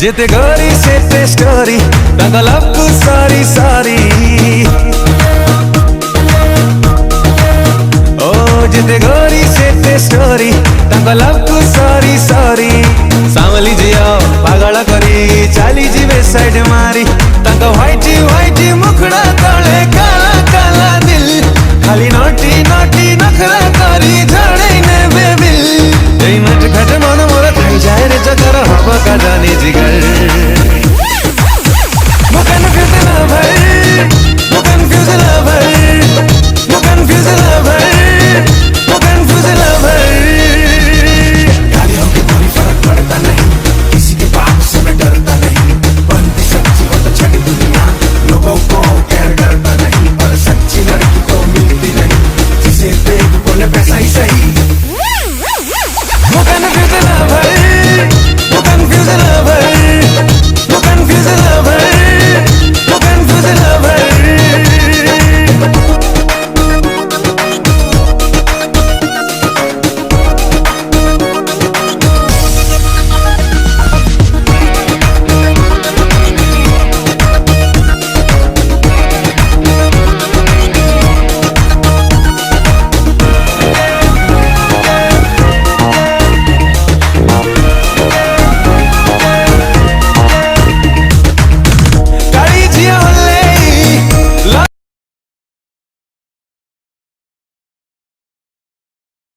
जेते गोरी से ते स्टोरी तांका लव को सारी सारी ओ जेते गोरी से ते स्टोरी तांका लव को सारी सारी सामली जियो पागल करी चाली जीवे साइड मारी तांका व्हाइटी व्हाइटी मुखड़ा तले काला काला दिल खाली नोटी नोटी नखरा करी झाड़े ने बेबिल ए मट खट मन मोर खाई जाए रे जगर हब का जानी जिगर